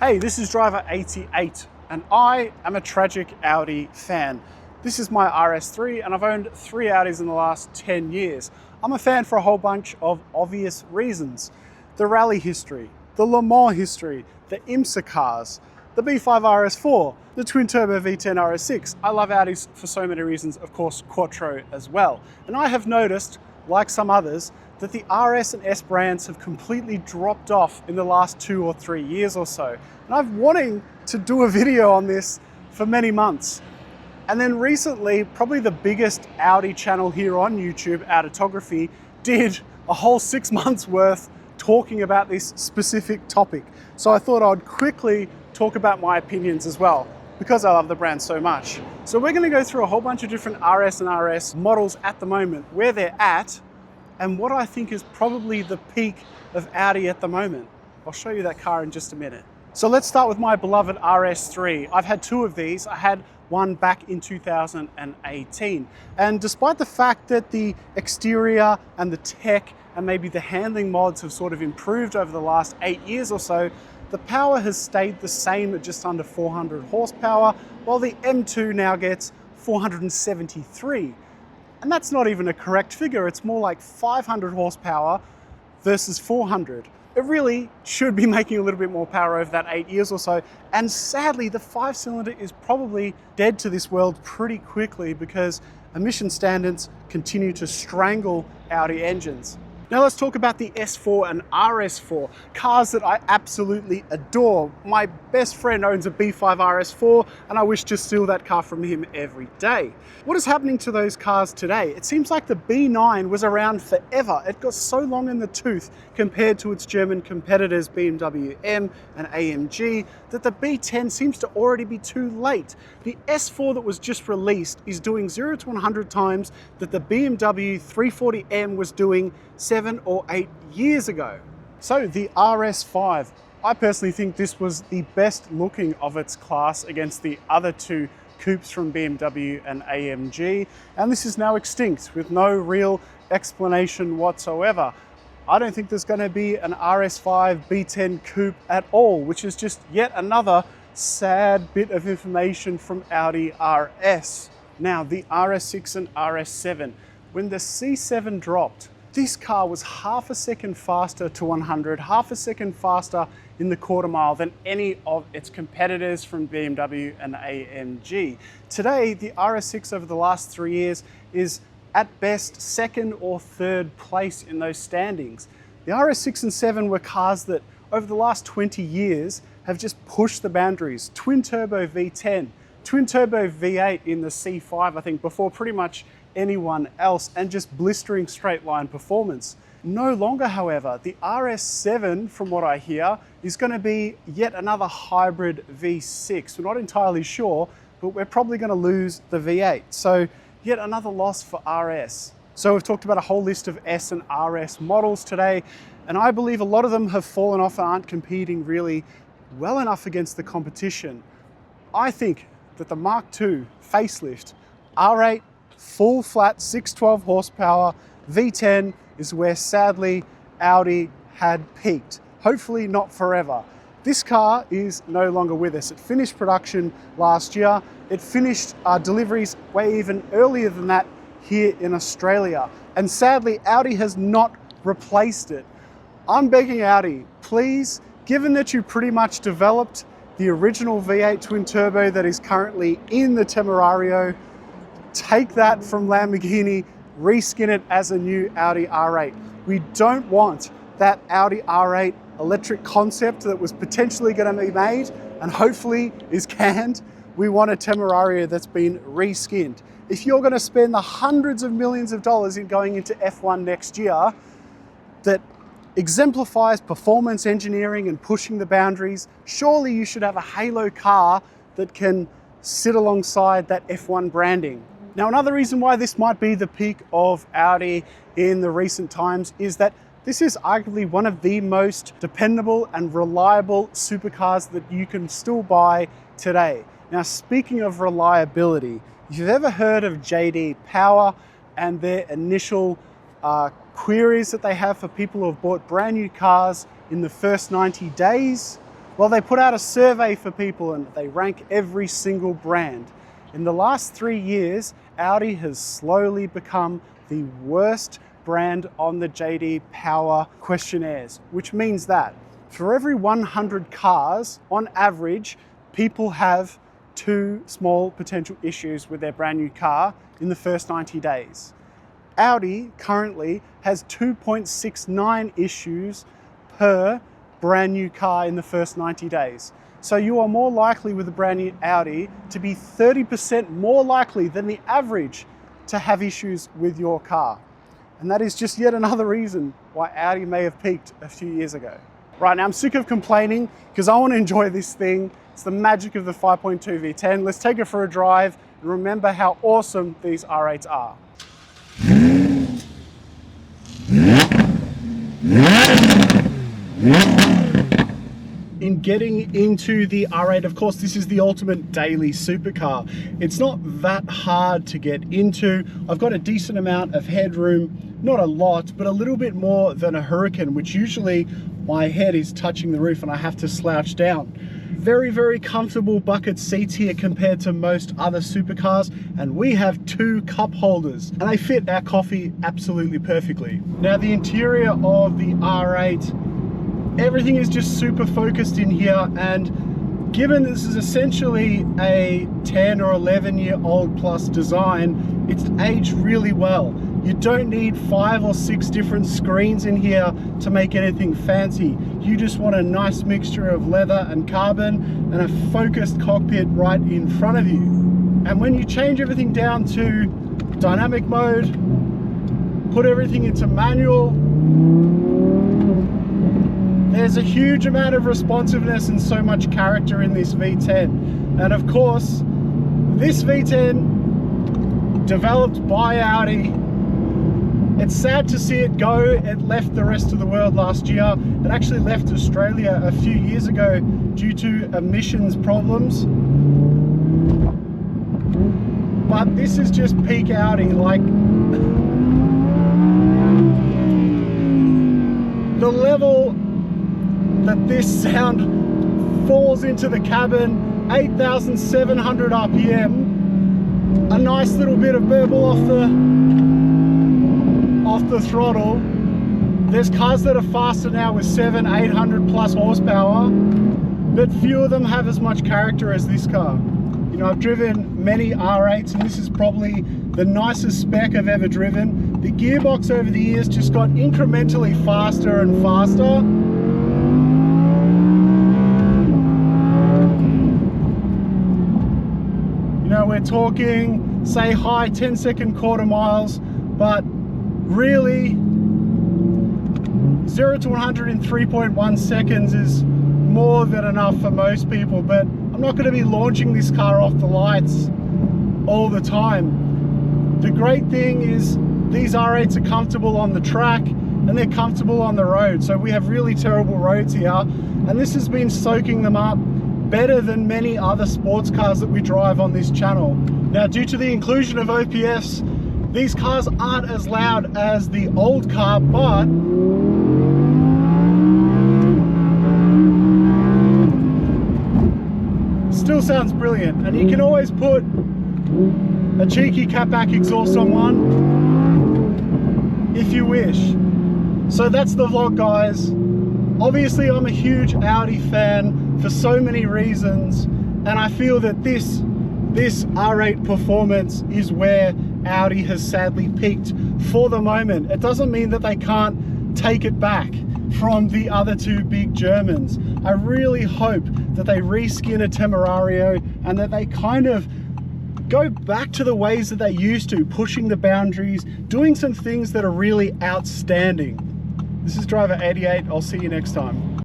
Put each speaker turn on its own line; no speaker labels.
Hey, this is Driver 88, and I am a tragic Audi fan. This is my RS3, and I've owned 3 Audis in the last 10 years. I'm a fan for a whole bunch of obvious reasons. The rally history, the Le Mans history, the IMSA cars, the B5 RS4, the twin-turbo V10 RS6. I love Audis for so many reasons, of course, Quattro as well. And I have noticed, like some others, that the RS and S brands have completely dropped off in the last 2 or 3 years or so. And I've wanting to do a video on this for many months. And then recently, probably the biggest Audi channel here on YouTube, Auditography, did a whole 6 months worth talking about this specific topic. So I thought I'd quickly talk about my opinions as well, because I love the brand so much. So we're gonna go through a whole bunch of different RS and RS models at the moment, where they're at, and what I think is probably the peak of Audi at the moment. I'll show you that car in just a minute. So let's start with my beloved RS3. I've had 2 of these. I had one back in 2018. And despite the fact that the exterior and the tech and maybe the handling mods have sort of improved over the last 8 years or so, the power has stayed the same at just under 400 horsepower, while the M2 now gets 473. And that's not even a correct figure. It's more like 500 horsepower versus 400. It really should be making a little bit more power over that 8 years or so. And sadly, the 5-cylinder is probably dead to this world pretty quickly because emission standards continue to strangle Audi engines. Now let's talk about the S4 and RS4, cars that I absolutely adore. My best friend owns a B5 RS4 and I wish to steal that car from him every day. What is happening to those cars today? It seems like the B9 was around forever. It got so long in the tooth compared to its German competitors BMW M and AMG that the B10 seems to already be too late. The S4 that was just released is doing 0 to 100 times that the BMW 340M was doing 7 or 8 years ago. So the RS5, I personally think this was the best looking of its class against the other 2 coupes from BMW and AMG, and this is now extinct with no real explanation whatsoever. I don't think there's going to be an RS5 B10 coupe at all, which is just yet another sad bit of information from Audi RS. Now the RS6 and RS7, when the C7 dropped, this car was half a second faster to 100, half a second faster in the quarter mile than any of its competitors from BMW and AMG. Today, the RS6 over the last 3 years is at best 2nd or 3rd place in those standings. The RS6 and 7 were cars that over the last 20 years have just pushed the boundaries. Twin turbo V10, twin turbo V8 in the C5, I think, before pretty much anyone else, and just blistering straight line performance. No longer, however, the RS7, from what I hear, is going to be yet another hybrid V6. We're not entirely sure, but we're probably going to lose the V8. So yet another loss for RS. So we've talked about a whole list of S and RS models today, and I believe a lot of them have fallen off and aren't competing really well enough against the competition. I think that the Mark II facelift R8 full flat 612 horsepower V10 is where sadly Audi had peaked. Hopefully not forever. This car is no longer with us. It finished production last year. It finished deliveries way even earlier than that here in Australia. And sadly, Audi has not replaced it. I'm begging Audi, please, given that you pretty much developed the original V8 twin turbo that is currently in the Temerario, take that from Lamborghini, reskin it as a new Audi R8. We don't want that Audi R8 electric concept that was potentially going to be made and hopefully is canned. We want a Temerario that's been reskinned. If you're going to spend the hundreds of millions of dollars in going into F1 next year that exemplifies performance engineering and pushing the boundaries, surely you should have a halo car that can sit alongside that F1 branding. Now, another reason why this might be the peak of Audi in the recent times is that this is arguably one of the most dependable and reliable supercars that you can still buy today. Now, speaking of reliability, if you've ever heard of JD Power and their initial queries that they have for people who have bought brand new cars in the first 90 days, Well, they put out a survey for people and they rank every single brand. In the last 3 years, Audi has slowly become the worst brand on the JD Power questionnaires, which means that for every 100 cars, on average, people have 2 small potential issues with their brand new car in the first 90 days. Audi currently has 2.69 issues per brand new car in the first 90 days. So you are more likely with a brand new Audi to be 30% more likely than the average to have issues with your car. And that is just yet another reason why Audi may have peaked a few years ago. Right, now I'm sick of complaining because I want to enjoy this thing. It's the magic of the 5.2 V10. Let's take it for a drive and remember how awesome these R8s are. In getting into the R8, of course, this is the ultimate daily supercar. It's not that hard to get into. I've got a decent amount of headroom, not a lot, but a little bit more than a Huracan, which usually my head is touching the roof and I have to slouch down. Very, very comfortable bucket seats here compared to most other supercars, and we have 2 cup holders and they fit our coffee absolutely perfectly. Now the interior of the R8, everything is just super focused in here, and given this is essentially a 10 or 11 year old plus design, it's aged really well. You don't need 5 or 6 different screens in here to make anything fancy. You just want a nice mixture of leather and carbon and a focused cockpit right in front of you. And when you change everything down to dynamic mode, put everything into manual, there's a huge amount of responsiveness and so much character in this V10. And of course, this V10, developed by Audi, it's sad to see it go. It left the rest of the world last year. It actually left Australia a few years ago due to emissions problems. But this is just peak Audi. Like, the level that this sound falls into the cabin, 8,700 RPM, a nice little bit of burble off the throttle. There's cars that are faster now with 700-800 plus horsepower, but few of them have as much character as this car. You know, I've driven many R8s and this is probably the nicest spec I've ever driven. The gearbox over the years just got incrementally faster and faster. You know, we're talking, say, high 10-second quarter miles, but really 0 to 100 in 3.1 seconds is more than enough for most people. But I'm not going to be launching this car off the lights all the time. The great thing is these R8s are comfortable on the track and they're comfortable on the road. So we have really terrible roads here, and this has been soaking them up better than many other sports cars that we drive on this channel. Now, due to the inclusion of OPS, these cars aren't as loud as the old car, but still sounds brilliant. And you can always put a cheeky catback exhaust on one if you wish. So that's the vlog, guys. Obviously, I'm a huge Audi fan for so many reasons, and I feel that this R8 performance is where Audi has sadly peaked for the moment. It doesn't mean that they can't take it back from the other 2 big Germans. I really hope that they reskin a Temerario and that they kind of go back to the ways that they used to, pushing the boundaries, doing some things that are really outstanding. This is Driver 88. I'll see you next time.